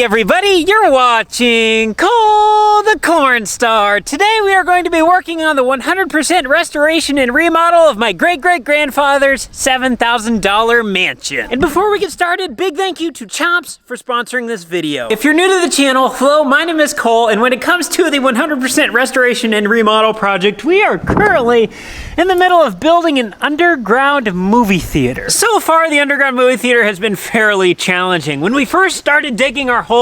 everybody, you're watching Cole the Corn Star. Today we are going to be working on the 100% restoration and remodel of my great-great-grandfather's $7,000 mansion. And before we get started, big thank you to Chomps for sponsoring this video. If you're new to the channel, hello, my name is Cole, and when it comes to the 100% restoration and remodel project, we are currently in the middle of building an underground movie theater. So far, the underground movie theater has been fairly challenging. When we first started digging our hole,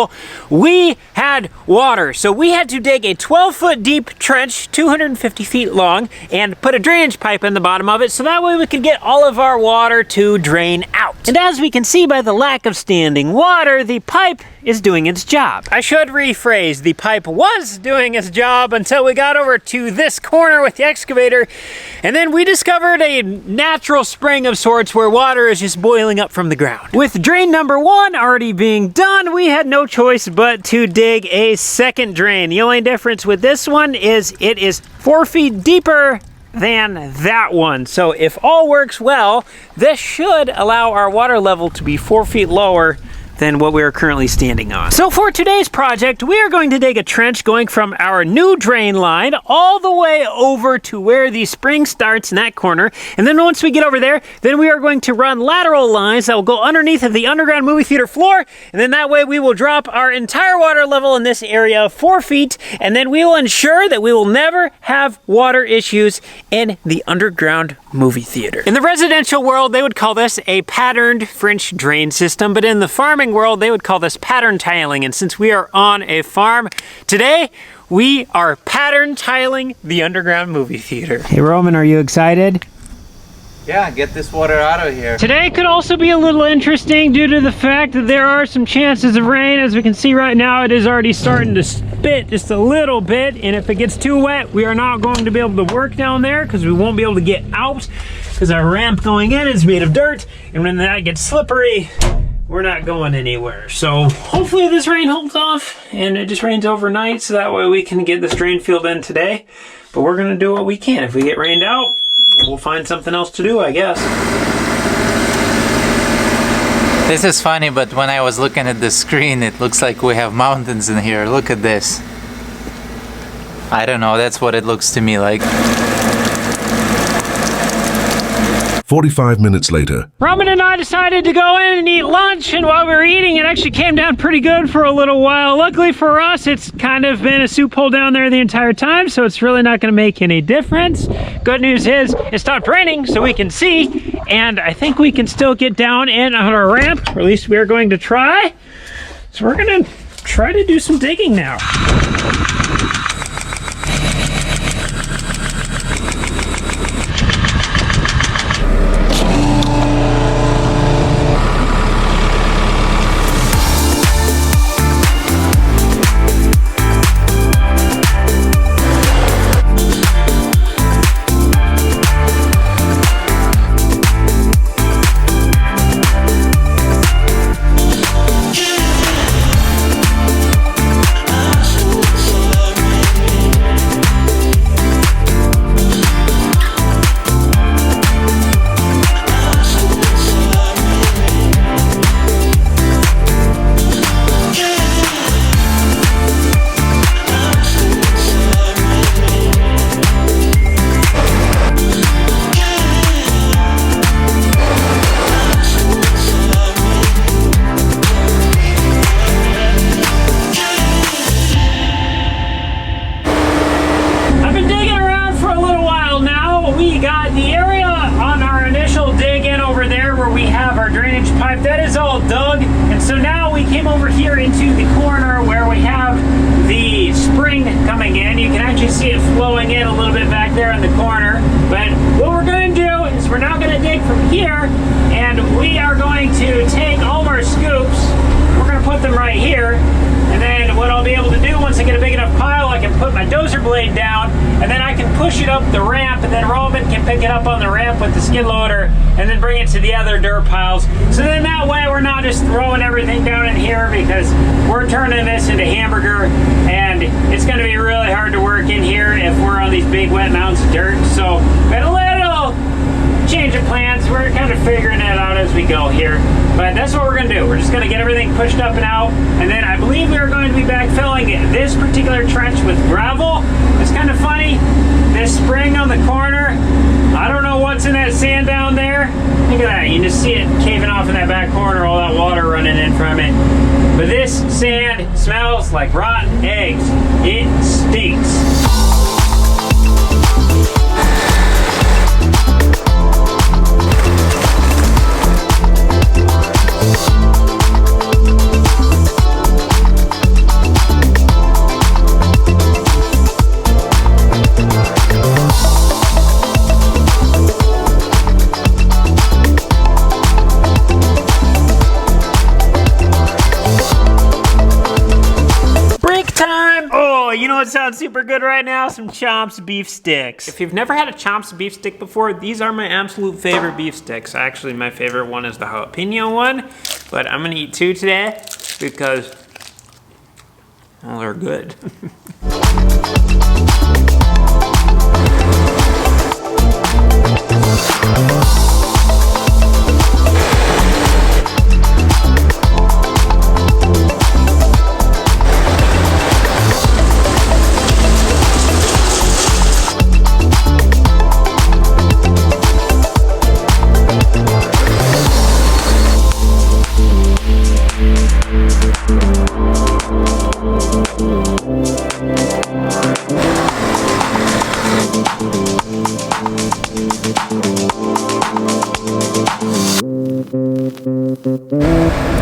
we had water. So we had to dig a 12-foot deep trench, 250 feet long, and put a drainage pipe in the bottom of it so that way we could get all of our water to drain out. And as we can see by the lack of standing water, the pipe is doing its job. I should rephrase, the pipe was doing its job until we got over to this corner with the excavator, and then we discovered a natural spring of sorts where water is just boiling up from the ground. With drain number 1 already being done, we had no choice but to dig a second drain. The only difference with this one is it is 4 feet deeper than that one. So if all works well, this should allow our water level to be 4 feet lower than what we are currently standing on. So for today's project, we are going to dig a trench going from our new drain line all the way over to where the spring starts in that corner. And then once we get over there, then we are going to run lateral lines that will go underneath of the underground movie theater floor. And then that way we will drop our entire water level in this area 4 feet. And then we will ensure that we will never have water issues in the underground movie theater. In the residential world, they would call this a patterned French drain system, but in the farming world, they would call this pattern tiling. And since we are on a farm today, we are pattern tiling the underground movie theater. Hey Roman, are you excited? Yeah, get this water out of here. Today could also be a little interesting due to the fact that there are some chances of rain. As we can see right now, it is already starting to spit just a little bit, and if it gets too wet, we are not going to be able to work down there because we won't be able to get out because our ramp going in is made of dirt, and when that gets slippery, we're not going anywhere. So hopefully this rain holds off and it just rains overnight so that way we can get this drain field in today. But we're gonna do what we can. If we get rained out, we'll find something else to do, I guess. This is funny, but when I was looking at the screen, it looks like we have mountains in here. Look at this. I don't know, that's what it looks to me like. 45 minutes later. Roman and I decided to go in and eat lunch, and while we were eating, it actually came down pretty good for a little while. Luckily for us, it's kind of been a soup hole down there the entire time, so it's really not going to make any difference. Good news is it stopped raining so we can see, and I think we can still get down and on our ramp, or at least we're going to try. So we're going to try to do some digging now. Pipe that is all dug, and so now we came over here into the corner where we have the spring coming in. You can actually see it flowing in a little bit back there in the corner, but what we're going to do is we're now going to dig from here, and we are going to take all of our scoops, we're going to put them right here, and then what I'll be able to do once I get a big enough pile, I can put my dozer blade down, and then I can push it up the ramp, and then Roman can pick it up on the ramp with the skid loader and then bring it to the other dirt piles. So then that way we're not just throwing everything down in here, because we're turning this into hamburger, and it's going to be really hard to work in here if we're on these big wet mounds of dirt. So we had a little change of plans. We're kind of figuring it out as we go here, but that's what we're going to do. We're just going to get everything pushed up and out, and then I believe are going to be backfilling this particular trench with gravel. It's kind of funny, this spring on the corner, I don't know what's in that sand down there. Look at that, you can just see it caving off in that back corner, all that water running in from it. But this sand smells like rotten eggs. It stinks. You know what sounds super good right now? Some Chomps beef sticks. If you've never had a Chomps beef stick before, these are my absolute favorite beef sticks. Actually, my favorite one is the jalapeno one, but I'm gonna eat 2 today because, well, they're good.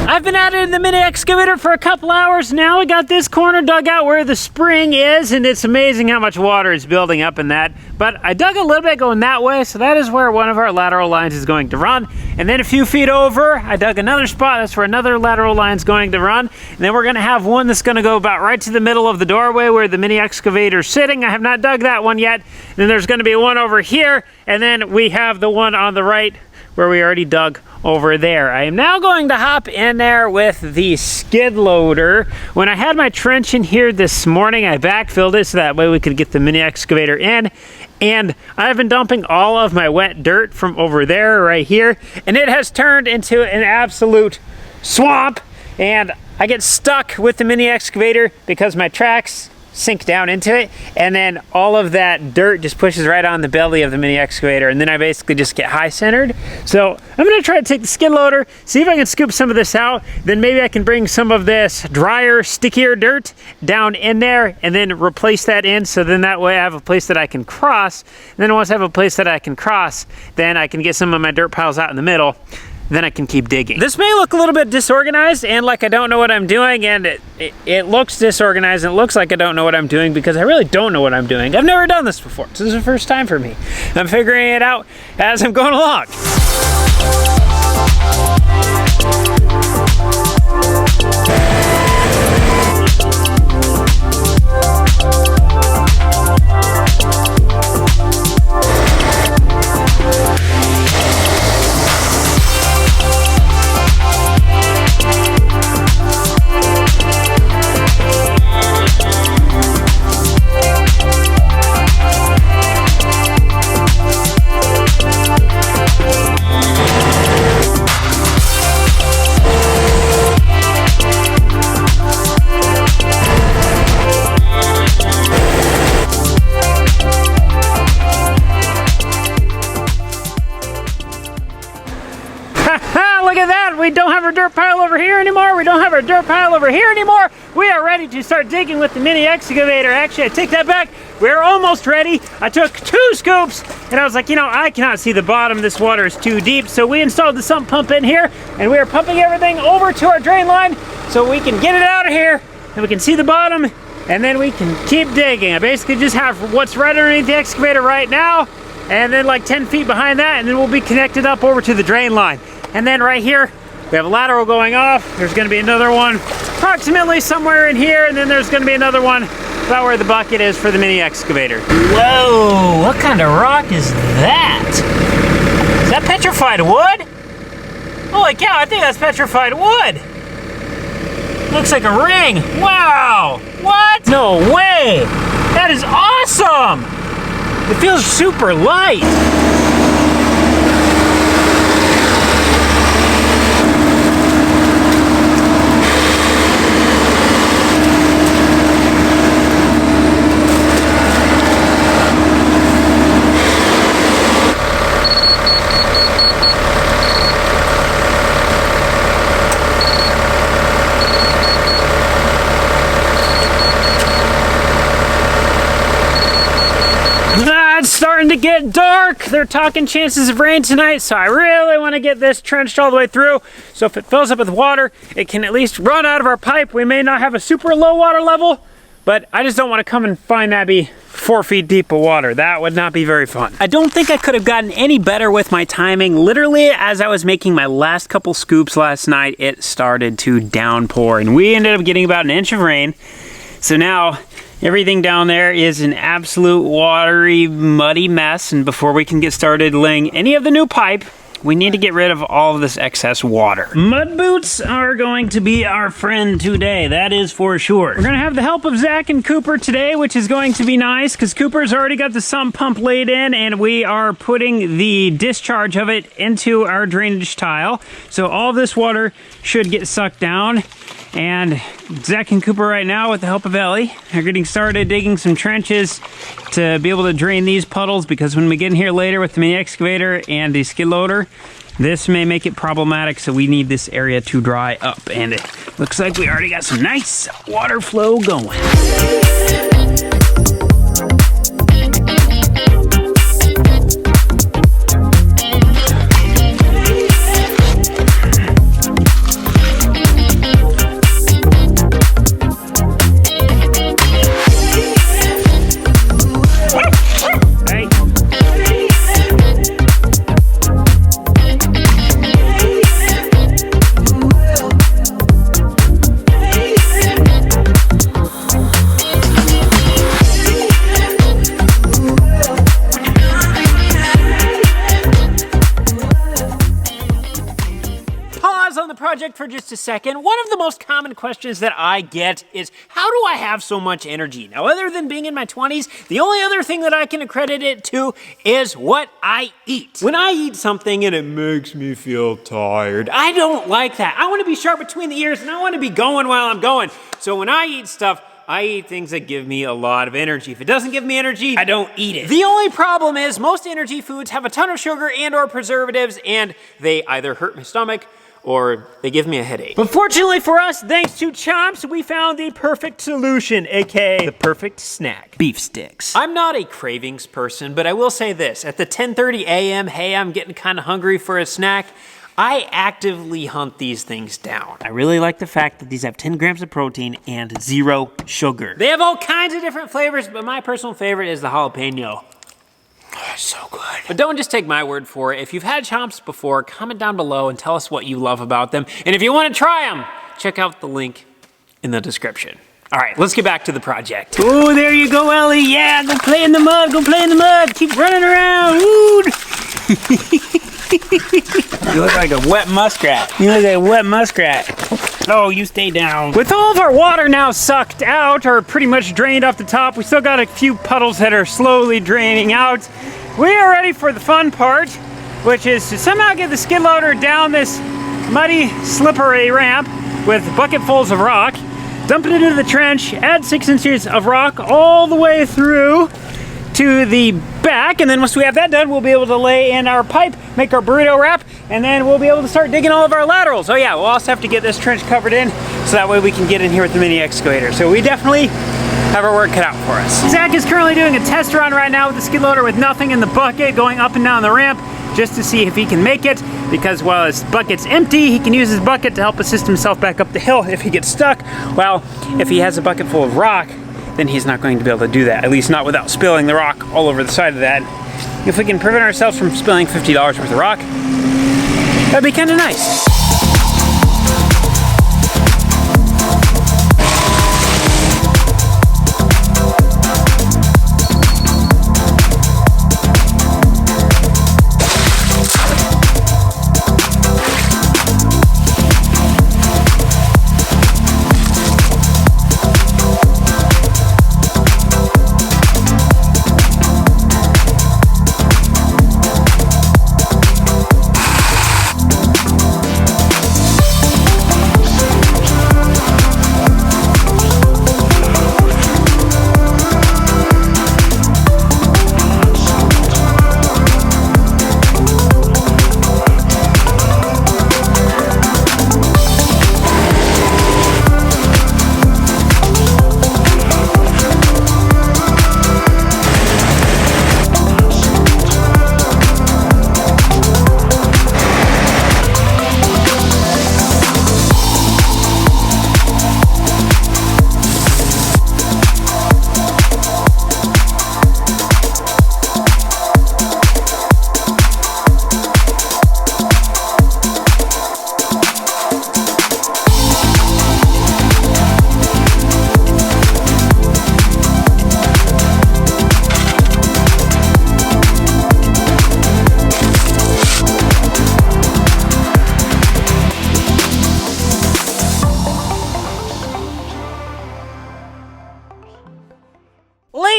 I've been out in the mini excavator for a couple hours now. I got this corner dug out where the spring is, and it's amazing how much water is building up in that. But I dug a little bit going that way, so that is where one of our lateral lines is going to run. And then a few feet over, I dug another spot. That's where another lateral line is going to run. And then we're going to have one that's going to go about right to the middle of the doorway where the mini excavator is sitting. I have not dug that one yet. And then there's going to be one over here, and then we have the one on the right where we already dug over there. I am now going to hop in there with the skid loader. When I had my trench in here this morning, I backfilled it so that way we could get the mini excavator in. And I've been dumping all of my wet dirt from over there right here, and it has turned into an absolute swamp. And I get stuck with the mini excavator because my tracks sink down into it, and then all of that dirt just pushes right on the belly of the mini excavator, and then I basically just get high centered. So I'm gonna try to take the skid loader, see if I can scoop some of this out, then maybe I can bring some of this drier, stickier dirt down in there and then replace that in, so then that way I have a place that I can cross. And then once I have a place that I can cross, then I can get some of my dirt piles out in the middle. Then I can keep digging. This may look a little bit disorganized and like I don't know what I'm doing, and it looks disorganized and it looks like I don't know what I'm doing because I really don't know what I'm doing. I've never done this before. This is the first time for me. I'm figuring it out as I'm going along. Look at that! We don't have our dirt pile over here anymore. We don't have our dirt pile over here anymore. We are ready to start digging with the mini excavator. Actually, I take that back. We're almost ready. I took 2 scoops and I was like, you know, I cannot see the bottom. This water is too deep. So we installed the sump pump in here and we are pumping everything over to our drain line so we can get it out of here and we can see the bottom and then we can keep digging. I basically just have what's right underneath the excavator right now and then like 10 feet behind that, and then we'll be connected up over to the drain line. And then right here, we have a lateral going off. There's gonna be another one approximately somewhere in here, and then there's gonna be another one about where the bucket is for the mini excavator. Whoa, what kind of rock is that? Is that petrified wood? Holy cow, I think that's petrified wood. Looks like a ring. Wow, what? No way, that is awesome. It feels super light. to get dark. They're talking chances of rain tonight, so I really want to get this trenched all the way through. So if it fills up with water, it can at least run out of our pipe. We may not have a super low water level, but I just don't want to come and find that be 4 feet deep of water. That would not be very fun. I don't think I could have gotten any better with my timing. Literally, as I was making my last couple scoops last night, it started to downpour, and we ended up getting about an inch of rain. So now, everything down there is an absolute watery, muddy mess, and before we can get started laying any of the new pipe, we need to get rid of all of this excess water. Mud boots are going to be our friend today, that is for sure. We're gonna have the help of Zach and Cooper today, which is going to be nice, because Cooper's already got the sump pump laid in, and we are putting the discharge of it into our drainage tile. So all this water should get sucked down. And Zach and Cooper right now, with the help of Ellie, are getting started digging some trenches to be able to drain these puddles, because when we get in here later with the mini excavator and the skid loader, this may make it problematic, so we need this area to dry up. And it looks like we already got some nice water flow going. Project for just a second. One of the most common questions that I get is, how do I have so much energy? Now, other than being in my 20s, the only other thing that I can accredit it to is what I eat. When I eat something and it makes me feel tired, I don't like that. I want to be sharp between the ears, and I want to be going while I'm going. So when I eat stuff, I eat things that give me a lot of energy. If it doesn't give me energy, I don't eat it. The only problem is most energy foods have a ton of sugar and or preservatives, and they either hurt my stomach or they give me a headache. But fortunately for us, thanks to Chomps, we found the perfect solution, aka the perfect snack: beef sticks. I'm not a cravings person, but I will say this: at the 10:30 a.m., hey, I'm getting kind of hungry for a snack, I actively hunt these things down. I really like the fact that these have 10 grams of protein and 0 sugar. They have all kinds of different flavors, but my personal favorite is the jalapeno. Oh, it's so good. But don't just take my word for it. If you've had Chomps before, comment down below and tell us what you love about them. And if you want to try them, check out the link in the description. All right, let's get back to the project. Oh, there you go, Ellie. Yeah, go play in the mud. Go play in the mud. Keep running around. Woo! You look like a wet muskrat. You look like a wet muskrat. Oh, you stay down. With all of our water now sucked out, or pretty much drained off the top, we still got a few puddles that are slowly draining out. We are ready for the fun part, which is to somehow get the skid loader down this muddy, slippery ramp with bucketfuls of rock, dump it into the trench, add 6 inches of rock all the way through to the back, and then once we have that done, we'll be able to lay in our pipe, make our burrito wrap, and then we'll be able to start digging all of our laterals. Oh yeah, we'll also have to get this trench covered in, so that way we can get in here with the mini excavator. So we definitely have our work cut out for us. Zach is currently doing a test run right now with the skid loader with nothing in the bucket, going up and down the ramp, just to see if he can make it, because while his bucket's empty, he can use his bucket to help assist himself back up the hill if he gets stuck. Well, if he has a bucket full of rock, then he's not going to be able to do that, at least not without spilling the rock all over the side of that. If we can prevent ourselves from spilling $50 worth of rock, that'd be kind of nice.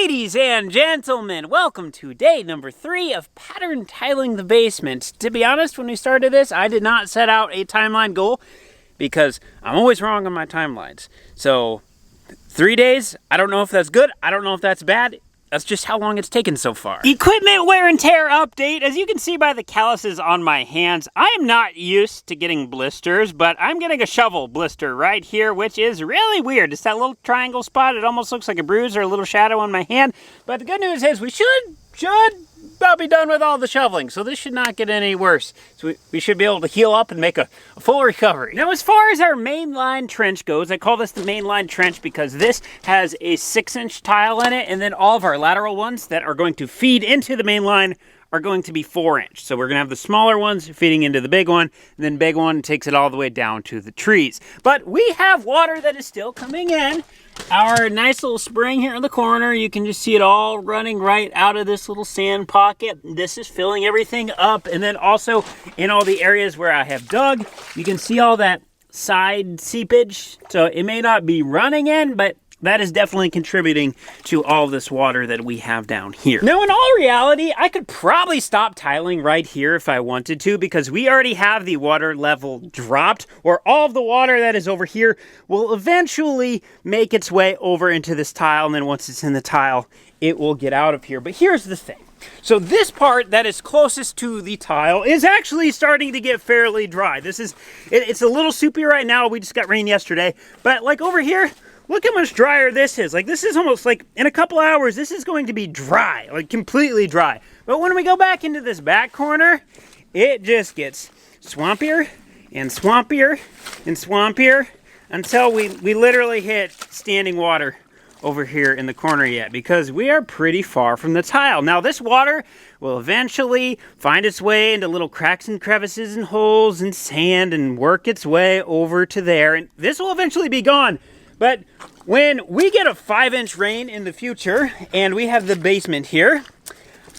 Ladies and gentlemen, welcome to day number 3 of pattern tiling the basement. To be honest, when we started this, I did not set out a timeline goal because I'm always wrong on my timelines. So 3 days, I don't know if that's good, I don't know if that's bad. That's just how long it's taken so far. Equipment wear and tear update. As you can see by the calluses on my hands, I am not used to getting blisters, but I'm getting a shovel blister right here, which is really weird. It's that little triangle spot. It almost looks like a bruise or a little shadow on my hand. But the good news is we should about be done with all the shoveling, so this should not get any worse. So we should be able to heal up and make a full recovery. Now, as far as our mainline trench goes, I call this the mainline trench because this has a 6-inch tile in it, and then all of our lateral ones that are going to feed into the mainline are going to be 4-inch. So we're gonna have the smaller ones feeding into the big one, and then big one takes it all the way down to the trees. But we have water that is still coming in. Our nice little spring here in the corner, you can just see it all running right out of this little sand pocket. This is filling everything up. And then also in all the areas where I have dug, you can see all that side seepage. So it may not be running in, but that is definitely contributing to all this water that we have down here. Now, in all reality, I could probably stop tiling right here if I wanted to, because we already have the water level dropped, or all of the water that is over here will eventually make its way over into this tile, and then once it's in the tile, it will get out of here. But here's the thing. So this part that is closest to the tile is actually starting to get fairly dry. It's a little soupy right now. We just got rain yesterday, but like over here, look how much drier this is. Like, this is almost like, in a couple hours, this is going to be dry, like completely dry. But when we go back into this back corner, it just gets swampier and swampier and swampier until we literally hit standing water over here in the corner yet, because we are pretty far from the tile. Now, this water will eventually find its way into little cracks and crevices and holes and sand and work its way over to there, and this will eventually be gone. But when we get a 5-inch rain in the future and we have the basement here,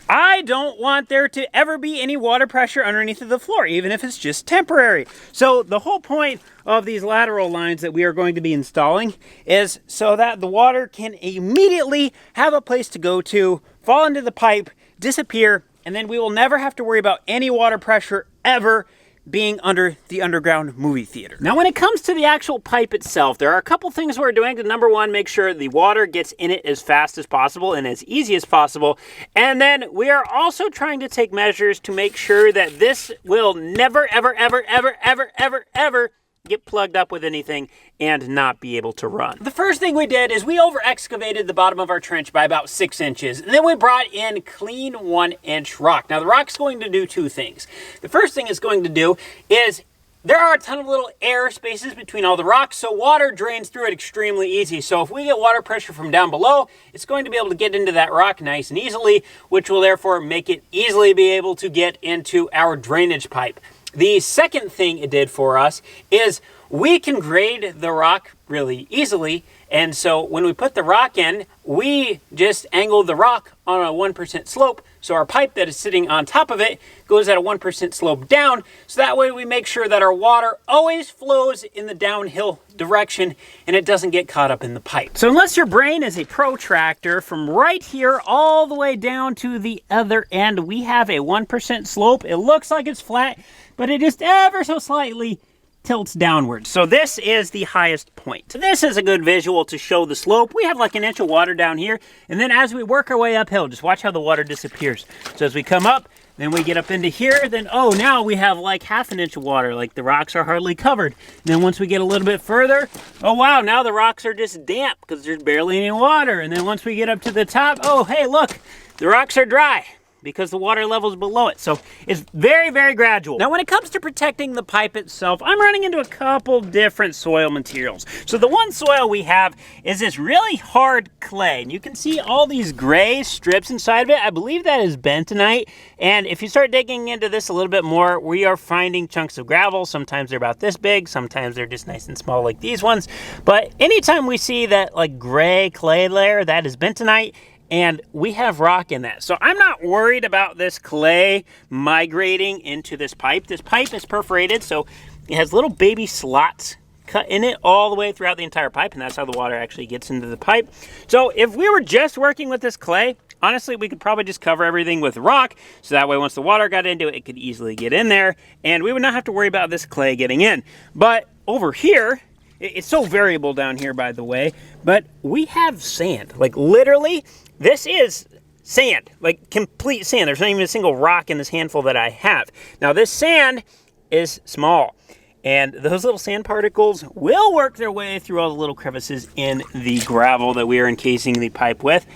I don't want there to ever be any water pressure underneath of the floor, even if it's just temporary. So the whole point of these lateral lines that we are going to be installing is so that the water can immediately have a place to go to, fall into the pipe, disappear, and then we will never have to worry about any water pressure ever being under the underground movie theater. Now, when it comes to the actual pipe itself, there are a couple things we're doing to, number one, make sure the water gets in it as fast as possible and as easy as possible. And then we are also trying to take measures to make sure that this will never, ever, ever, ever, ever, ever, ever get plugged up with anything and not be able to run. The first thing we did is we over excavated the bottom of our trench by about 6 inches, and then we brought in clean 1-inch rock. Now, the rock's going to do 2 things. The first thing it's going to do is there are a ton of little air spaces between all the rocks, so water drains through it extremely easy. So if we get water pressure from down below, it's going to be able to get into that rock nice and easily, which will therefore make it easily be able to get into our drainage pipe. The second thing it did for us is we can grade the rock really easily, and so when we put the rock in, we just angled the rock on a 1% slope, so our pipe that is sitting on top of it goes at a 1% slope down, so that way we make sure that our water always flows in the downhill direction and it doesn't get caught up in the pipe. So unless your brain is a protractor, from right here all the way down to the other end, we have a 1% slope. It looks like it's flat, but it just ever so slightly tilts downwards. So this is the highest point. So this is a good visual to show the slope. We have like 1 inch of water down here, and then as we work our way uphill, just watch how the water disappears. So as we come up, then we get up into here, then oh, now we have like 1/2 inch of water, like the rocks are hardly covered. And then once we get a little bit further, oh wow, now the rocks are just damp because there's barely any water. And then once we get up to the top, oh hey, look, the rocks are dry because the water level is below it. So it's very, very gradual. Now, when it comes to protecting the pipe itself, I'm running into a couple different soil materials. So the one soil we have is this really hard clay. And you can see all these gray strips inside of it. I believe that is bentonite. And if you start digging into this a little bit more, we are finding chunks of gravel. Sometimes they're about this big. Sometimes they're just nice and small like these ones. But anytime we see that like gray clay layer, that is bentonite. And we have rock in that. So I'm not worried about this clay migrating into this pipe. This pipe is perforated, so it has little baby slots cut in it all the way throughout the entire pipe, and that's how the water actually gets into the pipe. So if we were just working with this clay, honestly, we could probably just cover everything with rock, so that way once the water got into it, it could easily get in there, and we would not have to worry about this clay getting in. But over here, it's so variable down here, by the way, but we have sand. Like, literally, this is sand, like complete sand. There's not even a single rock in this handful that I have. Now, this sand is small, and those little sand particles will work their way through all the little crevices in the gravel that we are encasing the pipe with,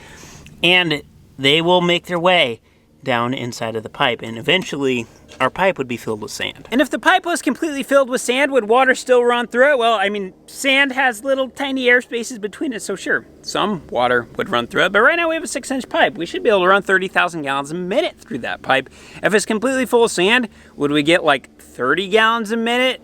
and they will make their way down inside of the pipe, and eventually our pipe would be filled with sand. And if the pipe was completely filled with sand, would water still run through it? Well, I mean, sand has little tiny air spaces between it, so sure, some water would run through it, but right now we have a 6-inch pipe. We should be able to run 30,000 gallons a minute through that pipe. If it's completely full of sand, would we get like 30 gallons a minute?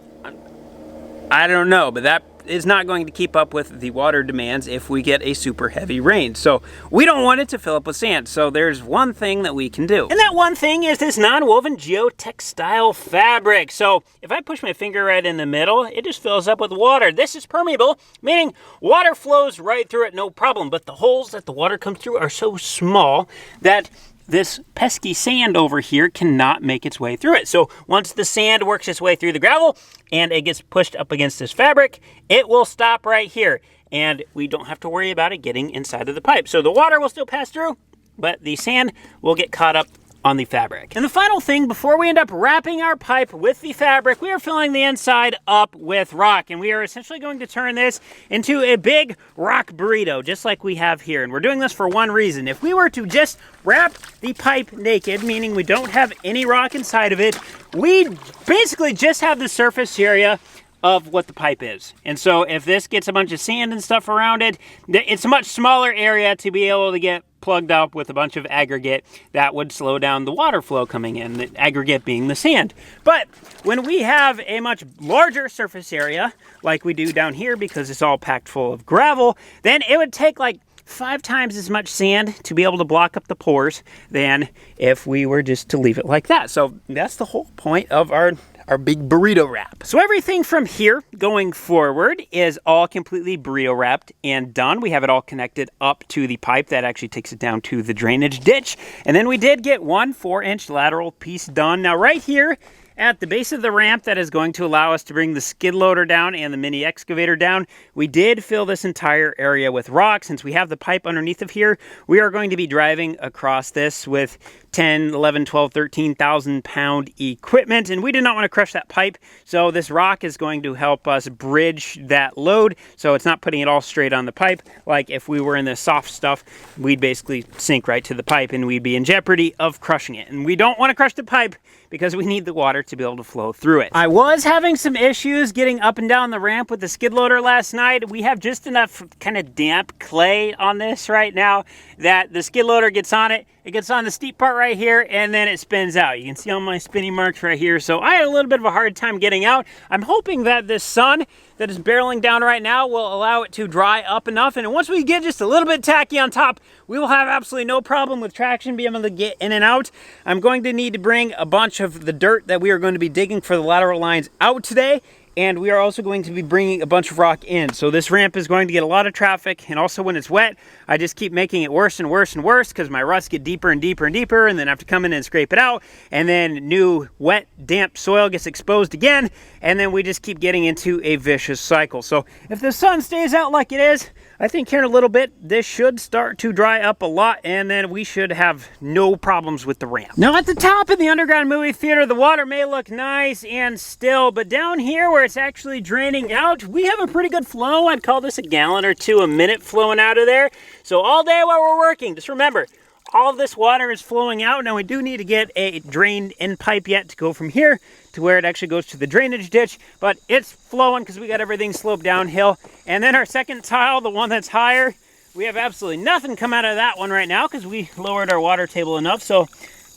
I don't know, but that is not going to keep up with the water demands if we get a super heavy rain. So we don't want it to fill up with sand. So there's one thing that we can do. And that one thing is this non-woven geotextile fabric. So if I push my finger right in the middle, it just fills up with water. This is permeable, meaning water flows right through it, no problem. But the holes that the water comes through are so small that this pesky sand over here cannot make its way through it. So once the sand works its way through the gravel and it gets pushed up against this fabric, it will stop right here. And we don't have to worry about it getting inside of the pipe. So the water will still pass through, but the sand will get caught up on the fabric. And the final thing, before we end up wrapping our pipe with the fabric, we are filling the inside up with rock, and we are essentially going to turn this into a big rock burrito, just like we have here. And we're doing this for one reason. If we were to just wrap the pipe naked, meaning we don't have any rock inside of it, we basically just have the surface area of what the pipe is. And so if this gets a bunch of sand and stuff around it, it's a much smaller area to be able to get plugged up with a bunch of aggregate that would slow down the water flow coming in, the aggregate being the sand. But when we have a much larger surface area, like we do down here because it's all packed full of gravel, then it would take like 5 times as much sand to be able to block up the pores than if we were just to leave it like that. So that's the whole point of our big burrito wrap. So everything from here going forward is all completely burrito wrapped and done. We have it all connected up to the pipe that actually takes it down to the drainage ditch. And then we did get one 4-inch lateral piece done. Now right here at the base of the ramp that is going to allow us to bring the skid loader down and the mini excavator down, we did fill this entire area with rock. Since we have the pipe underneath of here, we are going to be driving across this with 10, 11, 12, 13,000 pound equipment, and we did not want to crush that pipe, so this rock is going to help us bridge that load, so it's not putting it all straight on the pipe. Like if we were in the soft stuff, we'd basically sink right to the pipe and we'd be in jeopardy of crushing it, and we don't want to crush the pipe because we need the water to be able to flow through it. I was having some issues getting up and down the ramp with the skid loader last night. We have just enough kind of damp clay on this right now that the skid loader gets on it. It gets on the steep part right here, and then it spins out. You can see all my spinning marks right here. So I had a little bit of a hard time getting out. I'm hoping that this sun that is barreling down right now will allow it to dry up enough. And once we get just a little bit tacky on top, we will have absolutely no problem with traction being able to get in and out. I'm going to need to bring a bunch of the dirt that we are going to be digging for the lateral lines out today. And we are also going to be bringing a bunch of rock in. So this ramp is going to get a lot of traffic. And also when it's wet, I just keep making it worse and worse and worse because my ruts get deeper and deeper and deeper. And then I have to come in and scrape it out. And then new wet, damp soil gets exposed again. And then we just keep getting into a vicious cycle. So if the sun stays out like it is, I think here in a little bit, this should start to dry up a lot, and then we should have no problems with the ramp. Now at the top of the underground movie theater, the water may look nice and still, but down here where it's actually draining out, we have a pretty good flow. I'd call this a gallon or two a minute flowing out of there. So all day while we're working, just remember, all of this water is flowing out. Now we do need to get a drained in pipe yet to go from here to where it actually goes to the drainage ditch, but it's flowing because we got everything sloped downhill. And then our second tile, the one that's higher, we have absolutely nothing come out of that one right now because we lowered our water table enough. So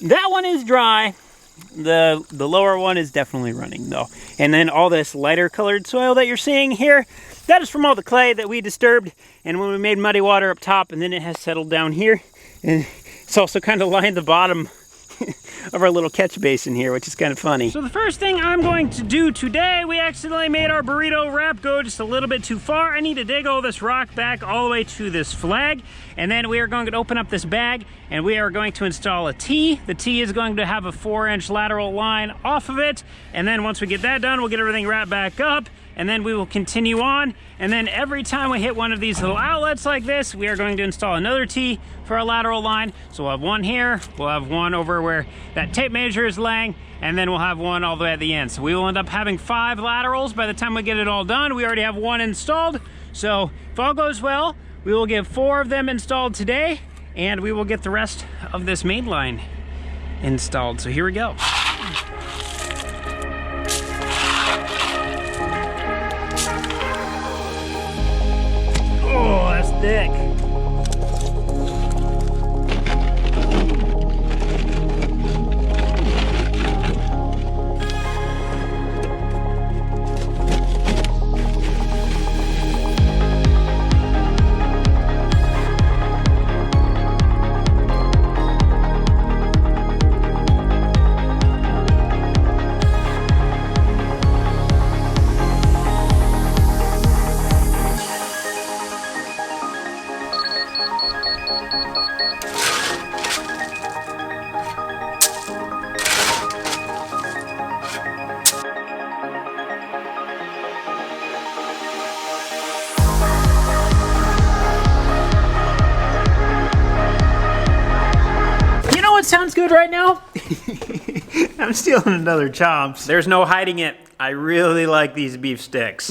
that one is dry. The lower one is definitely running though. And then all this lighter colored soil that you're seeing here, that is from all the clay that we disturbed and when we made muddy water up top, and then it has settled down here. And it's also kind of lined the bottom of our little catch basin here, which is kind of funny. So the first thing I'm going to do today, we accidentally made our burrito wrap go just a little bit too far. I need to dig all this rock back all the way to this flag, and then we are going to open up this bag and we are going to install a T. The T is going to have a 4-inch lateral line off of it, and then once we get that done, we'll get everything wrapped back up, and then we will continue on. And then every time we hit one of these little outlets like this, we are going to install another T for our lateral line. So we'll have one here, we'll have one over where that tape measure is laying, and then we'll have one all the way at the end. So we will end up having 5 laterals by the time we get it all done. We already have 1 installed. So if all goes well, we will get 4 of them installed today, and we will get the rest of this main line installed. So here we go. Oh, that's thick. Sounds good right now. I'm stealing another Chomps. There's no hiding it. I really like these beef sticks.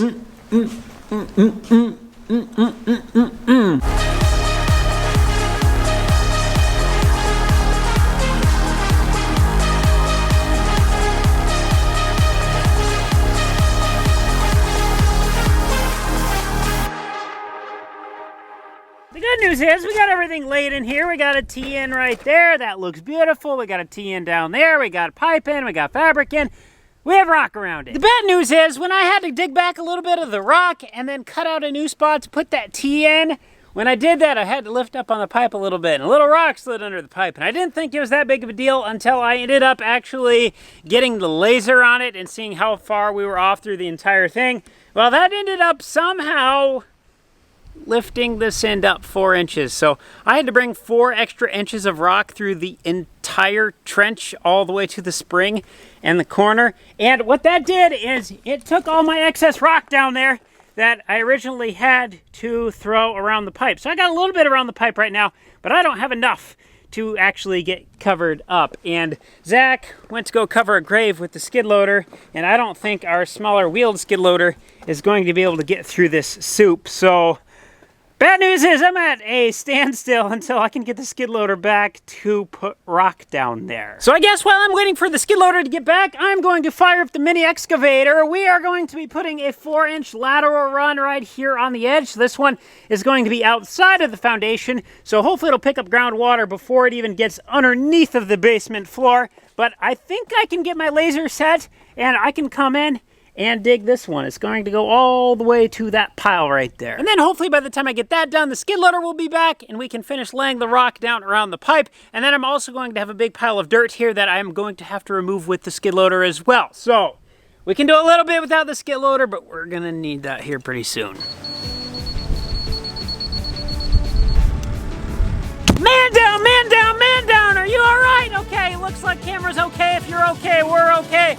The good news is we got everything laid in here. We got a T in right there. That looks beautiful. We got a T in down there. We got pipe in. We got fabric in. We have rock around it. The bad news is when I had to dig back a little bit of the rock and then cut out a new spot to put that T in, when I did that, I had to lift up on the pipe a little bit, and a little rock slid under the pipe. And I didn't think it was that big of a deal until I ended up actually getting the laser on it and seeing how far we were off through the entire thing. Well, that ended up somehow lifting this end up 4 inches. So I had to bring 4 extra inches of rock through the entire trench all the way to the spring and the corner. And what that did is it took all my excess rock down there that I originally had to throw around the pipe. So I got a little bit around the pipe right now, but I don't have enough to actually get covered up. And Zach went to go cover a grave with the skid loader, and I don't think our smaller wheeled skid loader is going to be able to get through this soup. So bad news is I'm at a standstill until I can get the skid loader back to put rock down there. So I guess while I'm waiting for the skid loader to get back, I'm going to fire up the mini excavator. We are going to be putting a 4-inch lateral run right here on the edge. So this one is going to be outside of the foundation, so hopefully it'll pick up groundwater before it even gets underneath of the basement floor. But I think I can get my laser set and I can come in and dig this one. It's going to go all the way to that pile right there. And then hopefully by the time I get that done, the skid loader will be back and we can finish laying the rock down around the pipe. And then I'm also going to have a big pile of dirt here that I'm going to have to remove with the skid loader as well. So we can do a little bit without the skid loader, but we're gonna need that here pretty soon. Man down, man down, man down. Are you all right? Okay, looks like camera's okay. If you're okay, we're okay.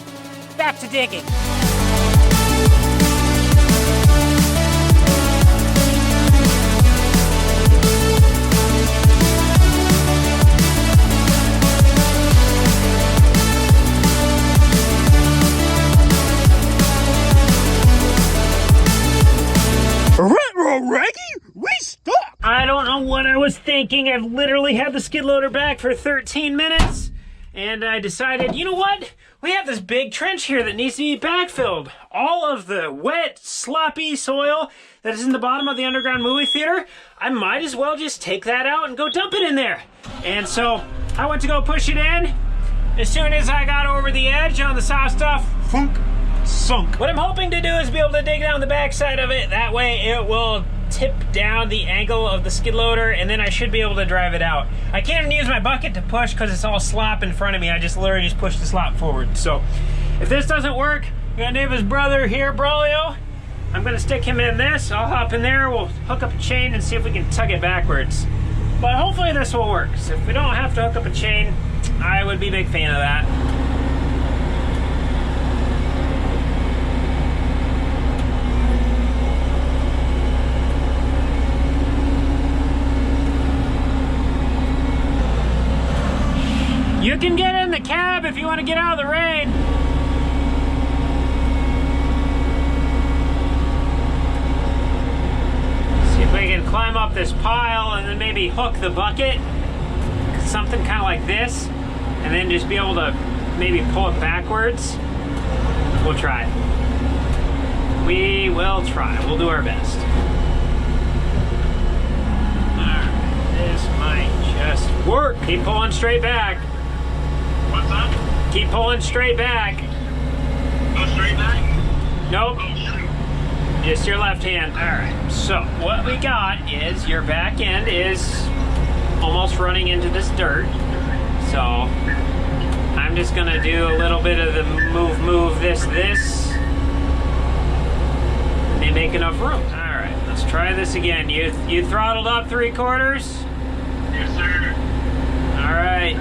Back to digging. I don't know what I was thinking. I've literally had the skid loader back for 13 minutes, and I decided, you know what? We have this big trench here that needs to be backfilled. All of the wet, sloppy soil that is in the bottom of the underground movie theater, I might as well just take that out and go dump it in there. And so I went to go push it in. As soon as I got over the edge on the soft stuff, thunk, sunk. What I'm hoping to do is be able to dig down the backside of it. That way it will tip down the angle of the skid loader, and then I should be able to drive it out. I can't even use my bucket to push because it's all slop in front of me. I just literally just push the slop forward. So if this doesn't work, I'm gonna name his brother here, Braulio. I'm gonna stick him in this. I'll hop in there, we'll hook up a chain and see if we can tug it backwards. But hopefully this will work. So if we don't have to hook up a chain, I would be a big fan of that. You can get in the cab if you want to get out of the rain. See if we can climb up this pile and then maybe hook the bucket. Something kind of like this. And then just be able to maybe pull it backwards. We'll try. We will try. We'll do our best. Alright, this might just work. Keep pulling straight back. What's that? Keep pulling straight back. Go straight back? Nope. Oh, shoot. Just your left hand. Alright, so what we got is your back end is almost running into this dirt. So I'm just gonna do a little bit of the move, this, and make enough room. Alright, let's try this again. You throttled up 3/4? Yes, sir. Alright.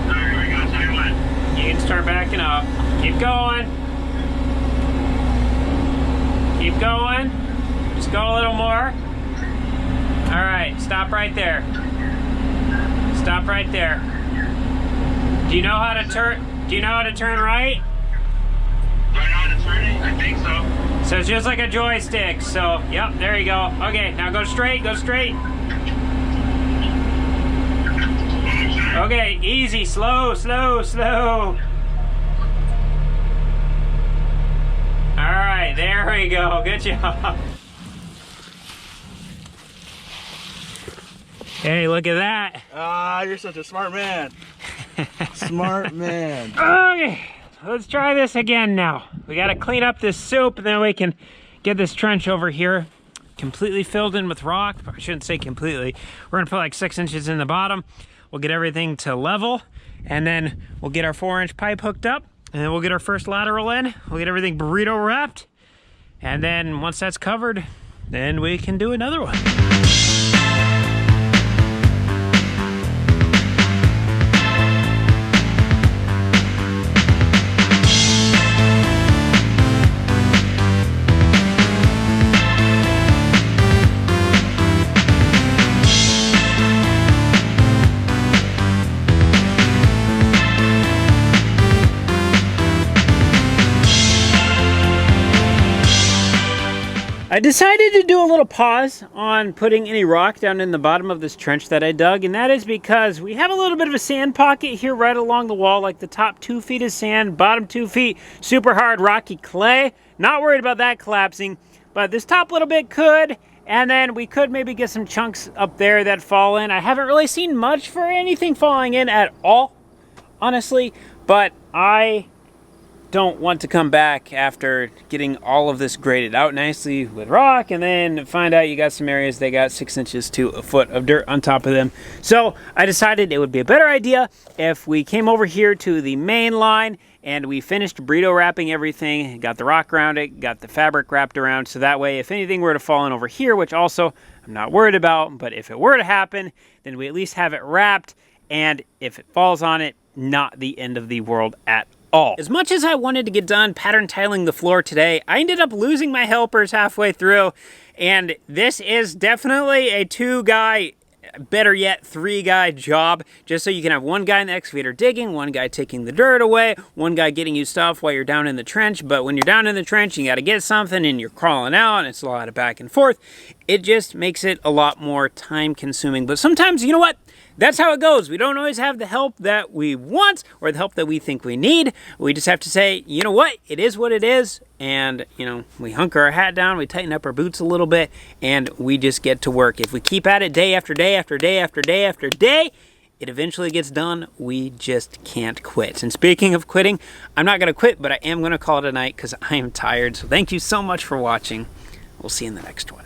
Alright, we got time left. You can start backing up. Keep going. Keep going. Just go a little more. Alright, stop right there. Stop right there. Do you know how to turn? Do you know how to turn right? Do I know how to turn it? I think so. So it's just like a joystick. So, yep, there you go. Okay, now go straight, go straight. Okay, easy, slow, slow, slow. Alright, there we go. Good job. Hey, look at that. Ah, you're such a smart man. Smart man. Okay, let's try this again now. We gotta clean up this soup, and then we can get this trench over here completely filled in with rock. I shouldn't say completely. We're gonna put like 6 inches in the bottom. We'll get everything to level, and then we'll get our 4-inch pipe hooked up, and then we'll get our first lateral in. We'll get everything burrito wrapped, and then once that's covered, then we can do another one. I decided to do a little pause on putting any rock down in the bottom of this trench that I dug, and that is because we have a little bit of a sand pocket here right along the wall. Like the top 2 feet is sand, bottom 2 feet super hard rocky clay. Not worried about that collapsing, but this top little bit could, and then we could maybe get some chunks up there that fall in. I haven't really seen much for anything falling in at all, honestly, but I don't want to come back after getting all of this graded out nicely with rock and then find out you got some areas they got 6 inches to a foot of dirt on top of them. So I decided it would be a better idea if we came over here to the main line and we finished burrito wrapping everything, got the rock around it, got the fabric wrapped around, so that way if anything were to fall in over here, which also I'm not worried about, but if it were to happen, then we at least have it wrapped, and if it falls on it, not the end of the world at all. As much as I wanted to get done pattern tiling the floor today, I ended up losing my helpers halfway through, and this is definitely a 2-guy, better yet 3-guy job, just so you can have 1 guy in the excavator digging, 1 guy taking the dirt away, 1 guy getting you stuff while you're down in the trench. But when you're down in the trench, you gotta get something and you're crawling out and it's a lot of back and forth. It just makes it a lot more time consuming. But sometimes, you know what? That's how it goes. We don't always have the help that we want or the help that we think we need. We just have to say, you know what? It is what it is. And, you know, we hunker our hat down, we tighten up our boots a little bit, and we just get to work. If we keep at it day after day after day after day after day, it eventually gets done. We just can't quit. And speaking of quitting, I'm not going to quit, but I am going to call it a night because I am tired. So thank you so much for watching. We'll see you in the next one.